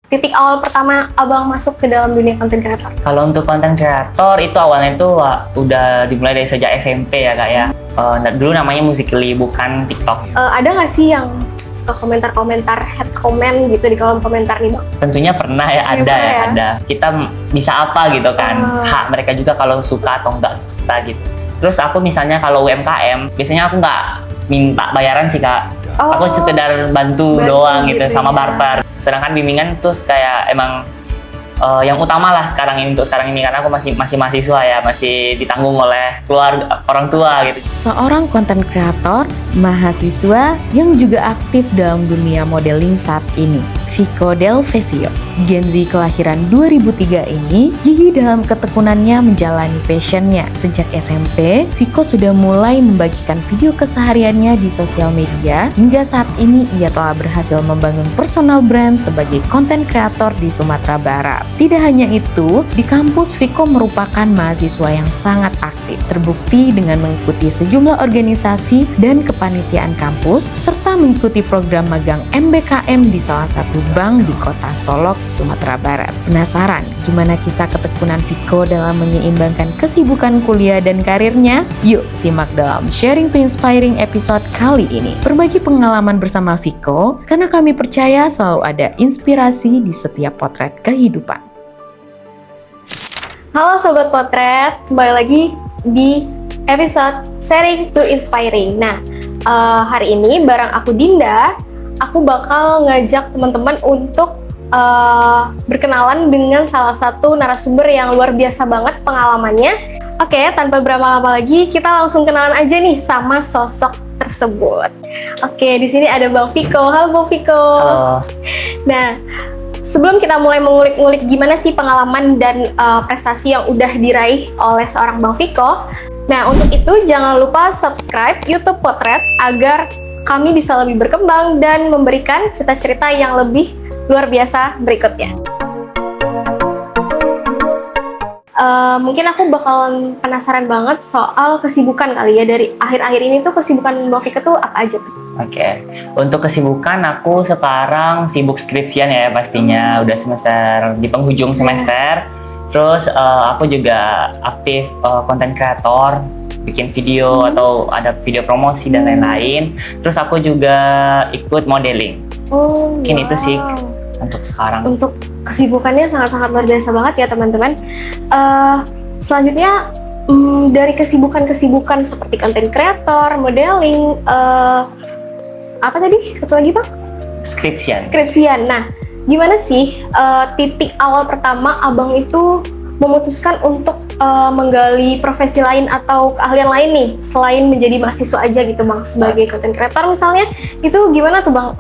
titik awal pertama abang masuk ke dalam dunia konten kreator? Kalau untuk konten kreator itu awalnya tuh udah dimulai dari sejak SMP ya kak ya. Dulu namanya Musical.ly bukan TikTok. Ada nggak sih yang suka komentar-komentar, head comment gitu di kolom komentar nih bang? Tentunya pernah ya, ada pernah ya, ya? ada. Kita bisa apa gitu kan, hak mereka juga kalau suka atau enggak kita gitu. Terus aku misalnya kalau UMKM, biasanya aku nggak minta bayaran sih kak. Aku sekedar bantu doang gitu sama ya. barter. Sedangkan bimbingan tuh kayak emang yang utama lah sekarang ini, untuk sekarang ini, karena aku masih mahasiswa ya, masih ditanggung oleh keluarga, orang tua gitu. Seorang konten kreator, mahasiswa yang juga aktif dalam dunia modeling saat ini, Vico Delvesio. Gen Z kelahiran 2003 ini gigih dalam ketekunannya menjalani passionnya. Sejak SMP, Vico sudah mulai membagikan video kesehariannya di sosial media. Hingga saat ini ia telah berhasil membangun personal brand sebagai konten kreator di Sumatera Barat. Tidak hanya itu, di kampus Vico merupakan mahasiswa yang sangat aktif. Terbukti dengan mengikuti sejumlah organisasi dan kepanitiaan kampus, serta mengikuti program magang MBKM di salah satu bank di kota Solok, Sumatera Barat. Penasaran gimana kisah ketekunan Vico dalam menyeimbangkan kesibukan kuliah dan karirnya? Yuk simak dalam Sharing to Inspiring episode kali ini. Berbagi pengalaman bersama Vico, karena kami percaya selalu ada inspirasi di setiap potret kehidupan. Halo Sobat Potret, kembali lagi di episode Sharing to Inspiring. Nah, hari ini bareng aku Dinda, aku bakal ngajak teman-teman untuk berkenalan dengan salah satu narasumber yang luar biasa banget pengalamannya. Oke, tanpa berlama-lama lagi, kita langsung kenalan aja nih sama sosok tersebut. Oke, di sini ada Bang Vico. Halo Bang Vico. Halo. Nah, sebelum kita mulai mengulik-ngulik gimana sih pengalaman dan prestasi yang udah diraih oleh seorang Bang Vico, nah untuk itu jangan lupa subscribe YouTube Potret agar kami bisa lebih berkembang dan memberikan cerita-cerita yang lebih luar biasa berikutnya. Mungkin aku bakalan penasaran banget soal kesibukan kali ya, dari akhir-akhir ini tuh kesibukan Bang Vico tuh apa aja tuh? Oke, untuk kesibukan aku sekarang sibuk skripsian ya pastinya, udah semester di penghujung semester. Terus aku juga aktif konten kreator, bikin video atau ada video promosi dan lain-lain. Terus aku juga ikut modeling. Mungkin itu sih untuk sekarang. Untuk kesibukannya sangat-sangat luar biasa banget ya teman-teman. Selanjutnya dari kesibukan-kesibukan seperti konten kreator, modeling, apa tadi? Satu lagi Bang? Skripsian. Nah, gimana sih titik awal pertama abang itu memutuskan untuk menggali profesi lain atau keahlian lain nih selain menjadi mahasiswa aja gitu Bang, sebagai konten kreator misalnya? Itu gimana tuh Bang?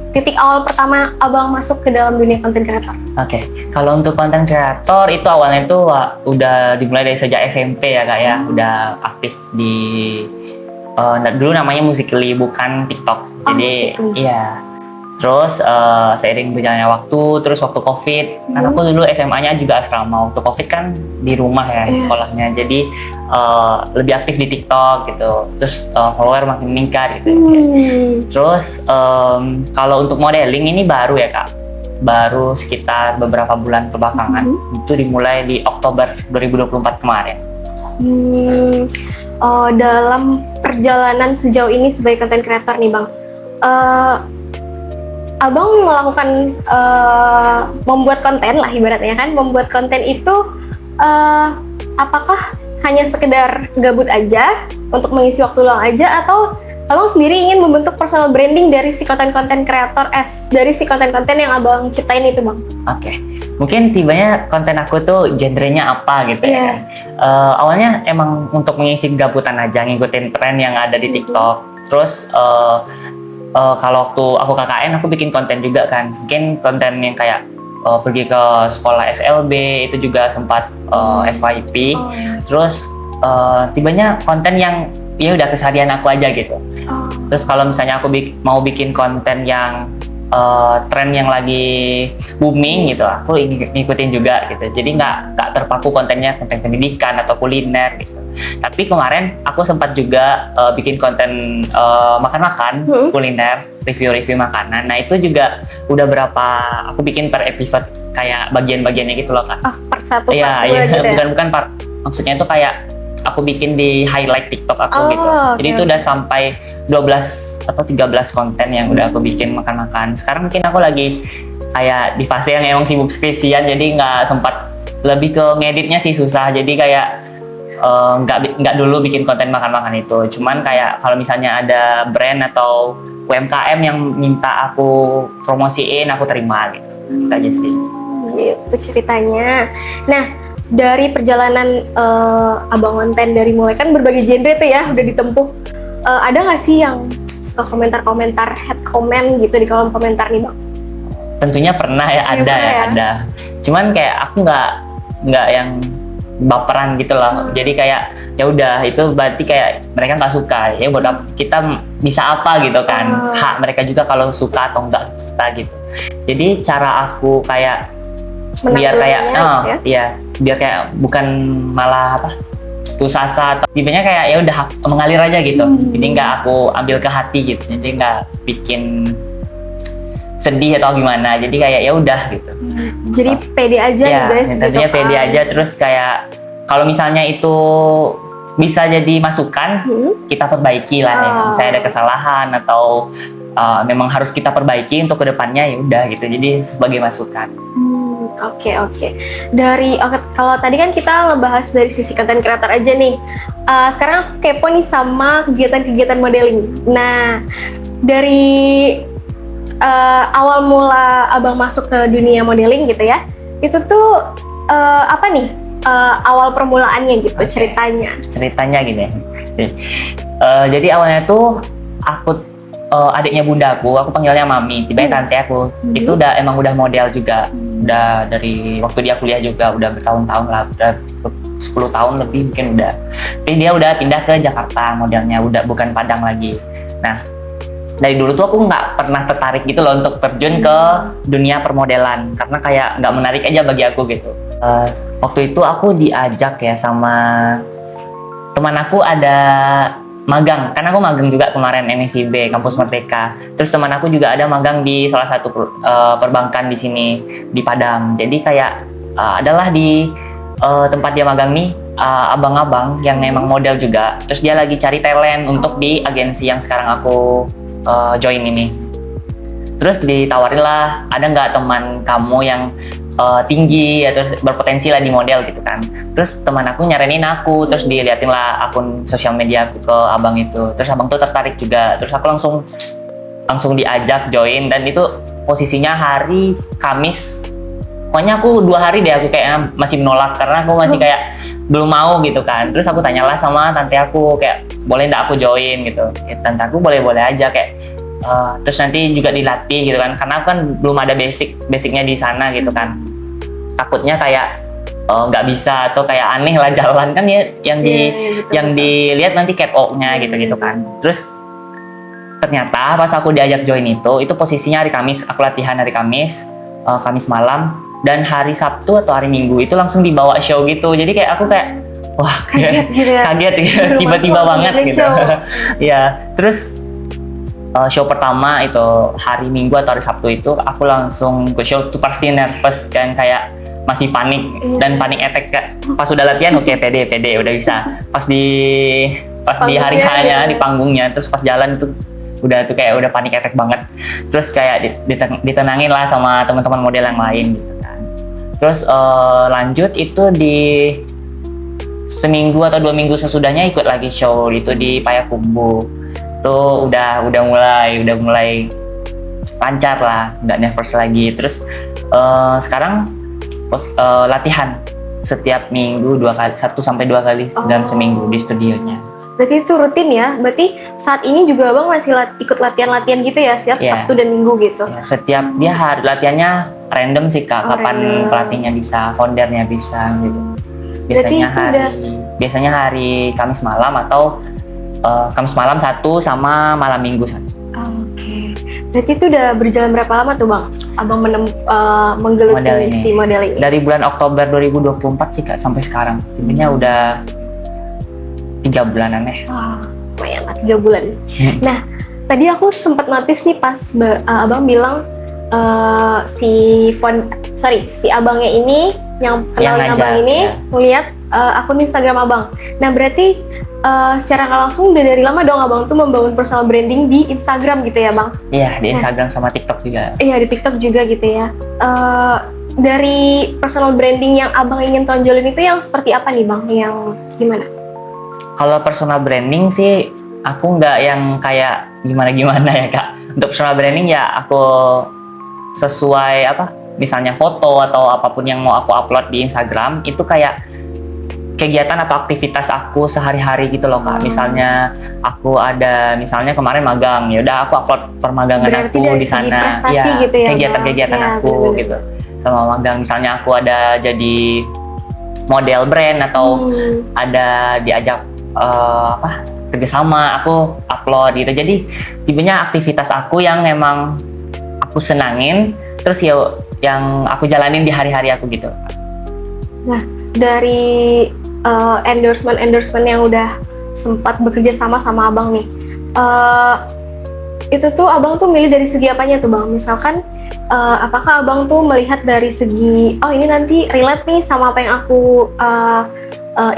Titik awal pertama abang masuk ke dalam dunia konten kreator? Oke, kalau untuk konten kreator itu awalnya tuh udah dimulai dari sejak SMP ya kak ya, udah aktif di dulu namanya Musical.ly bukan TikTok. Jadi iya. Terus seiring berjalannya waktu, terus waktu COVID, kan aku dulu SMA-nya juga asrama. Waktu COVID kan di rumah ya sekolahnya, jadi lebih aktif di TikTok gitu. Terus follower makin meningkat gitu. Terus kalau untuk modeling ini baru ya kak, baru sekitar beberapa bulan kebelakangan. Itu dimulai di Oktober 2024 kemarin. Dalam perjalanan sejauh ini sebagai konten kreator nih Bang, abang melakukan membuat konten lah ibaratnya kan, membuat konten itu apakah hanya sekedar gabut aja untuk mengisi waktu luang aja, atau abang sendiri ingin membentuk personal branding dari si konten-konten kreator dari si konten-konten yang abang ciptain itu Bang? Oke, mungkin tibanya konten aku tuh genrenya apa gitu ya kan. Awalnya emang untuk mengisi gabutan aja, ngikutin tren yang ada di TikTok. Terus kalau waktu aku KKN aku bikin konten juga kan, mungkin konten yang kayak pergi ke sekolah SLB itu juga sempat FYP. Terus tibanya konten yang ya udah keseharian aku aja gitu. Terus kalau misalnya aku mau bikin konten yang tren yang lagi booming gitu, aku ngikutin juga gitu. Jadi nggak terpaku kontennya konten pendidikan atau kuliner gitu. Tapi kemarin aku sempat juga bikin konten makan-makan, kuliner, review-review makanan. Nah itu juga udah berapa aku bikin per episode kayak bagian-bagiannya gitu loh Kak. Oh, part 1, part 2 Iya, gitu ya? bukan part. Maksudnya itu kayak aku bikin di highlight TikTok aku gitu. Jadi itu udah sampai 12 atau 13 konten yang udah aku bikin makan-makan. Sekarang mungkin aku lagi kayak di fase yang emang sibuk skripsian, jadi nggak sempat, lebih ke ngeditnya sih susah. Jadi kayak nggak dulu bikin konten makan-makan itu. Cuman kayak kalau misalnya ada brand atau UMKM yang minta aku promosiin, aku terima gitu. Itu aja sih. Gitu ceritanya. Nah, dari perjalanan Abang konten dari mulai kan berbagai genre tuh ya udah ditempuh, ada nggak sih yang suka komentar-komentar, head comment gitu di kolom komentar nih Bang? Tentunya pernah ya, ada ya, ada. Cuman kayak aku nggak yang baperan gitu loh. Jadi kayak ya udah, itu berarti kayak mereka nggak suka. Ya buat kita bisa apa gitu kan? Hak mereka juga kalau suka atau enggak kita gitu. Jadi cara aku kayak biar kayak biar kayak bukan malah apa putus asa, atau tipenya kayak ya udah mengalir aja gitu. Jadi nggak aku ambil ke hati gitu. Jadi nggak bikin sedih atau gimana. Jadi kayak ya udah gitu. Jadi pede aja nih guys. Tentunya pede aja, terus kayak kalau misalnya itu bisa jadi masukan, kita perbaiki lah ya. Misalnya ada kesalahan atau memang harus kita perbaiki untuk kedepannya, ya udah gitu. Jadi sebagai masukan. Oke. Kalau tadi kan kita ngebahas dari sisi konten kreator aja nih. Sekarang aku kepo nih sama kegiatan-kegiatan modeling. Nah, dari awal mula Abang masuk ke dunia modeling gitu ya, itu tuh apa nih awal permulaannya gitu, ceritanya gini ya. Jadi awalnya tuh aku adiknya bunda aku panggilnya Mami, tiba-tiba tante aku itu emang udah model juga, udah dari waktu dia kuliah juga udah bertahun-tahun lah, udah 10 tahun lebih mungkin udah. Tapi dia udah pindah ke Jakarta modelnya, udah bukan Padang lagi. Nah, dari dulu tuh aku nggak pernah tertarik gitu loh untuk terjun ke dunia permodelan, karena kayak nggak menarik aja bagi aku gitu. Waktu itu aku diajak ya sama teman aku, ada magang, karena aku magang juga kemarin MSIB Kampus Merdeka. Terus teman aku juga ada magang di salah satu perbankan di sini di Padang. Jadi kayak adalah di tempat dia magang nih abang-abang yang emang model juga. Terus dia lagi cari talent untuk di agensi yang sekarang aku join ini. Terus ditawarin lah, ada nggak teman kamu yang tinggi ya, terus berpotensi lah di model gitu kan. Terus teman aku nyaranin aku, terus diliatin lah akun sosial media aku ke abang itu. Terus abang tuh tertarik juga, terus aku langsung diajak join, dan itu posisinya hari Kamis. Pokoknya aku 2 hari deh aku kayak masih menolak, karena aku masih kayak belum mau gitu kan. Terus aku tanyalah sama tante aku kayak boleh nggak aku join gitu. Ya, tante aku boleh aja kayak terus nanti juga dilatih gitu kan, karena aku kan belum ada basicnya di sana gitu kan. Takutnya kayak nggak bisa atau kayak aneh lah jalan kan ya, yang dilihat nanti catwalk-nya gitu kan. Terus ternyata pas aku diajak join itu posisinya hari Kamis, aku latihan hari Kamis malam, dan hari Sabtu atau hari Minggu itu langsung dibawa show gitu. Jadi kayak aku kayak wah kaget gitu ya, tiba-tiba banget gitu. Ya, terus show pertama itu hari Minggu atau hari Sabtu itu aku langsung ke show tuh pasti nervous kan, kayak masih panik dan panik attack. Pas udah latihan oke, pede udah bisa. Pas di hari hanya di panggungnya, terus pas jalan itu udah panik attack banget. Terus kayak ditenangin lah sama teman-teman model yang lain gitu kan. Terus lanjut itu di seminggu atau 2 minggu sesudahnya ikut lagi show itu di Payakumbuh. Tuh udah mulai lancar lah, nggak nervous lagi. Terus sekarang latihan setiap minggu 1 sampai 2 kali dalam seminggu di studionya. Berarti itu rutin ya? Berarti saat ini juga Abang masih ikut latihan-latihan gitu ya, setiap Sabtu dan Minggu gitu? Ya, setiap dia hari latihannya random sih Kak, kapan pelatihnya bisa, foundernya bisa gitu. Biasanya hari Kamis malam atau Kamis malam 1 sama malam Minggu 1. Oke. Berarti itu udah berjalan berapa lama tuh Bang? Abang menggeluti si modeling ini? Dari bulan Oktober 2024 sih Kak sampai sekarang. Intinya udah 3 bulanan ya. Wah, lumayan lah 3 bulan. Hmm. Nah, tadi aku sempat notice nih pas abang bilang si abangnya ini yang kenalin ngajak, abang ini ya. ngeliat akun Instagram abang. Nah, berarti secara nggak langsung udah dari lama dong abang tuh membangun personal branding di Instagram gitu ya bang? Iya, di Instagram sama TikTok juga. Iya, di TikTok juga gitu ya. Dari personal branding yang abang ingin tonjolin itu yang seperti apa nih bang? Yang gimana? Kalau personal branding sih aku nggak yang kayak gimana-gimana ya kak. Untuk personal branding ya aku sesuai apa, misalnya foto atau apapun yang mau aku upload di Instagram itu kayak kegiatan atau aktivitas aku sehari-hari gitu loh kak. Misalnya aku ada, misalnya kemarin magang, ya udah aku upload permagangan Berarti aku dari di segi sana, prestasi gitu ya, kegiatan-kegiatan Bang? Ya, aku bener-bener. gitu sama magang. Misalnya aku ada jadi model brand atau ada diajak kerjasama, aku upload gitu. Jadi tipenya aktivitas aku yang memang aku senangin, terus ya yang aku jalanin di hari-hari aku gitu. Nah, dari endorsement yang udah sempat bekerja sama abang nih, itu tuh abang tuh milih dari segi apanya tuh bang? Misalkan apakah abang tuh melihat dari segi ini nanti relate nih sama apa yang aku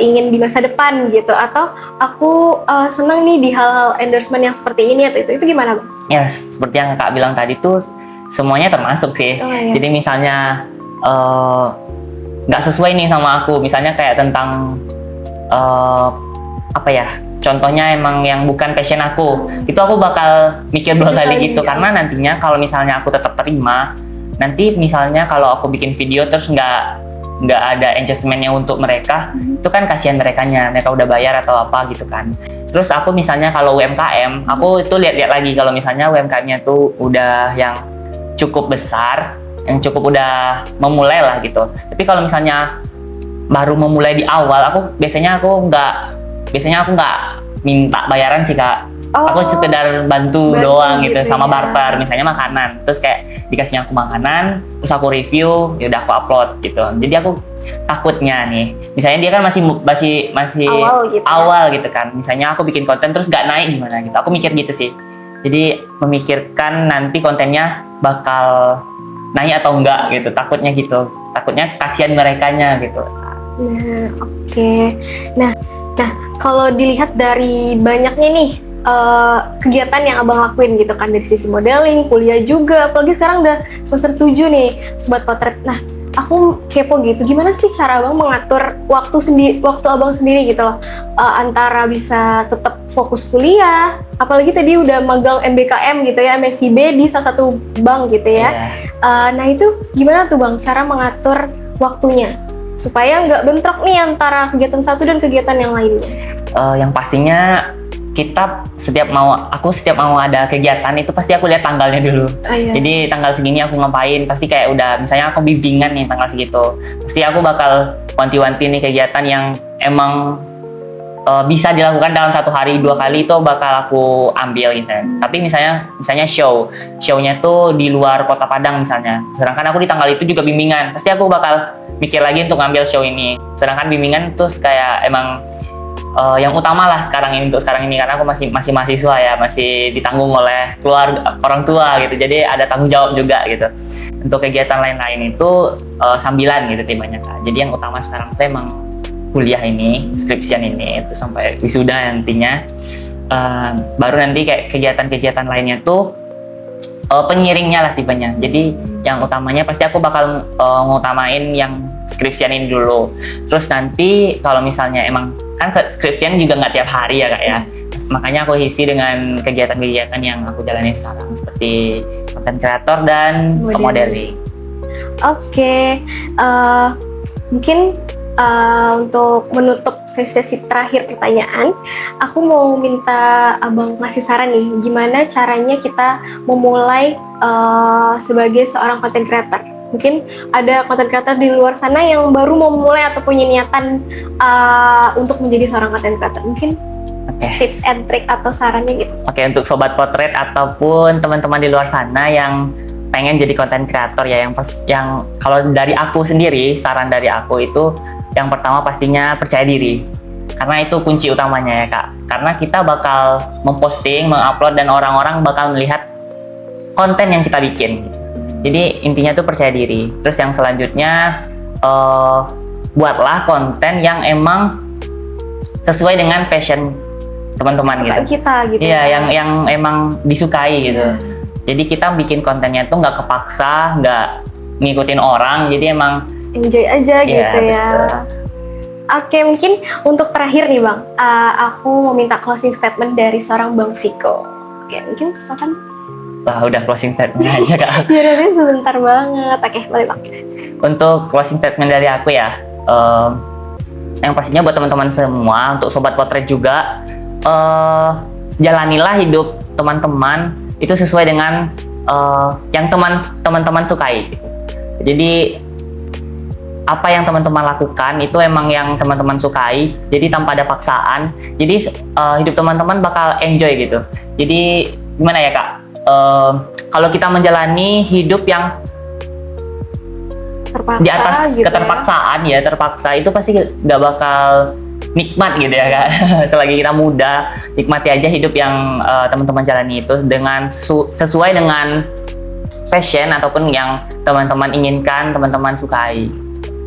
ingin di masa depan gitu, atau aku senang nih di hal-hal endorsement yang seperti ini atau itu gimana bang? Ya, seperti yang kak bilang tadi tuh semuanya termasuk sih. Oh, iya. Jadi misalnya nggak sesuai nih sama aku, misalnya kayak tentang contohnya emang yang bukan passion aku, itu aku bakal mikir 2 kali gitu, ya. karena nantinya kalau misalnya aku tetap terima, nanti misalnya kalau aku bikin video terus nggak ada engagementnya untuk mereka, itu kan kasihan mereka udah bayar atau apa gitu kan. Terus aku misalnya kalau UMKM, aku itu lihat-lihat lagi kalau misalnya UMKM-nya tuh udah yang cukup besar, yang cukup udah memulai lah gitu. Tapi kalau misalnya baru memulai di awal, biasanya aku nggak minta bayaran sih kak. Aku sekedar bantu doang gitu sama ya. barter, misalnya makanan. Terus kayak dikasihnya aku makanan, terus aku review, ya udah aku upload gitu. Jadi aku takutnya nih, misalnya dia kan masih awal gitu kan. Misalnya aku bikin konten terus nggak naik gimana gitu. Aku mikir gitu sih. Jadi memikirkan nanti kontennya bakal naik atau enggak gitu. Takutnya gitu. Takutnya kasihan merekanya gitu. Nah, oke. Nah, kalau dilihat dari banyaknya nih kegiatan yang abang lakuin gitu kan, dari sisi modeling, kuliah juga, apalagi sekarang udah semester 7 nih, Sobat Potret. Nah, aku kepo gitu, gimana sih cara abang mengatur waktu abang sendiri gitu loh, antara bisa tetap fokus kuliah, apalagi tadi udah magang MBKM gitu ya, MSIB di salah satu bank gitu ya. Nah itu gimana tuh bang, cara mengatur waktunya supaya nggak bentrok nih antara kegiatan satu dan kegiatan yang lainnya? Yang pastinya aku setiap mau ada kegiatan itu pasti aku lihat tanggalnya dulu. Iya. Jadi tanggal segini aku ngapain, pasti kayak udah misalnya aku bimbingan nih tanggal segitu, pasti aku bakal wanti-wanti nih kegiatan yang emang bisa dilakukan dalam 1 hari 2 kali, itu bakal aku ambil misalnya. Tapi misalnya show-nya tuh di luar Kota Padang misalnya, sedangkan aku di tanggal itu juga bimbingan, pasti aku bakal mikir lagi untuk ngambil show ini. Sedangkan bimbingan tuh kayak emang yang utama lah sekarang ini karena aku masih mahasiswa ya, masih ditanggung oleh keluarga, orang tua gitu, jadi ada tanggung jawab juga gitu. Untuk kegiatan lain-lain itu sambilan gitu timanya kak. Jadi yang utama sekarang tuh emang kuliah ini, skripsian ini itu sampai wisuda nantinya. Baru nanti kayak kegiatan-kegiatan lainnya tuh pengiringnya lah tipenya. Jadi yang utamanya pasti aku bakal ngutamain yang skripsian ini dulu. Terus nanti kalau misalnya emang kan skripsian juga nggak tiap hari ya kak ya. Makanya aku isi dengan kegiatan-kegiatan yang aku jalani sekarang seperti content creator dan modeling. Oke, mungkin untuk menutup sesi terakhir pertanyaan, aku mau minta abang ngasih saran nih, gimana caranya kita memulai sebagai seorang content creator. Mungkin ada content creator di luar sana yang baru mau memulai atau punya niatan untuk menjadi seorang content creator. Mungkin tips and trick atau sarannya gitu. Oke, untuk Sobat Potret ataupun teman-teman di luar sana yang pengen jadi content creator ya, yang kalau dari aku sendiri, saran dari aku itu yang pertama pastinya percaya diri. Karena itu kunci utamanya ya Kak. Karena kita bakal memposting, mengupload, dan orang-orang bakal melihat konten yang kita bikin. Jadi intinya tuh percaya diri. Terus yang selanjutnya buatlah konten yang emang sesuai dengan passion teman-teman gitu. Kita gitu. Iya, yang emang disukai gitu. Jadi kita bikin kontennya tuh nggak kepaksa, nggak ngikutin orang. Jadi emang enjoy aja gitu ya. Betul. Oke, mungkin untuk terakhir nih Bang, aku mau minta closing statement dari seorang Bang Viko. Oke, mungkin silakan. Wah, udah closing statement aja Kak. Ya udah sebentar banget. Oke, boleh Bang. Untuk closing statement dari aku ya, yang pastinya buat teman-teman semua, untuk Sobat Potret juga, jalanilah hidup teman-teman itu sesuai dengan yang teman-teman sukai. Jadi apa yang teman-teman lakukan itu emang yang teman-teman sukai, jadi tanpa ada paksaan. Jadi hidup teman-teman bakal enjoy gitu. Jadi gimana ya Kak? Kalau kita menjalani hidup yang Terpaksa, di atas gitu keterpaksaan ya, terpaksa itu pasti nggak bakal nikmat gitu ya Kak. Selagi kita muda, nikmati aja hidup yang teman-teman jalani itu dengan sesuai dengan passion ataupun yang teman-teman inginkan, teman-teman sukai.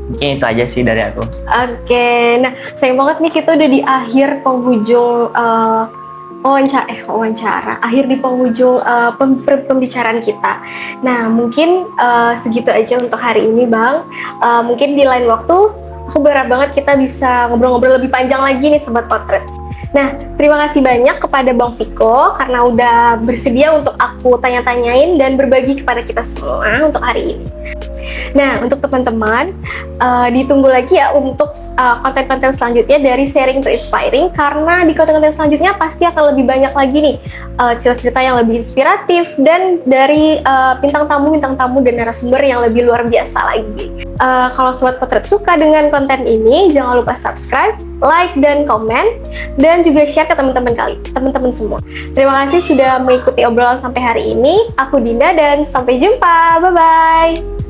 Mungkin itu aja sih dari aku. Oke, nah sayang banget nih kita udah di akhir penghujung wawancara, akhir di penghujung pembicaraan kita. Nah mungkin segitu aja untuk hari ini Bang. Mungkin di lain waktu aku berharap banget kita bisa ngobrol-ngobrol lebih panjang lagi nih Sobat Potret. Nah, terima kasih banyak kepada Bang Viko karena udah bersedia untuk aku tanya-tanyain dan berbagi kepada kita semua untuk hari ini. Nah, untuk teman-teman, ditunggu lagi ya untuk konten-konten selanjutnya dari Sharing to Inspiring, karena di konten-konten selanjutnya pasti akan lebih banyak lagi nih cerita-cerita yang lebih inspiratif dan dari bintang tamu dan narasumber yang lebih luar biasa lagi. Kalau Sobat Potret suka dengan konten ini, jangan lupa subscribe, like, dan komen, dan juga share ke teman-teman semua. Terima kasih sudah mengikuti obrolan sampai hari ini. Aku Dinda dan sampai jumpa. Bye-bye.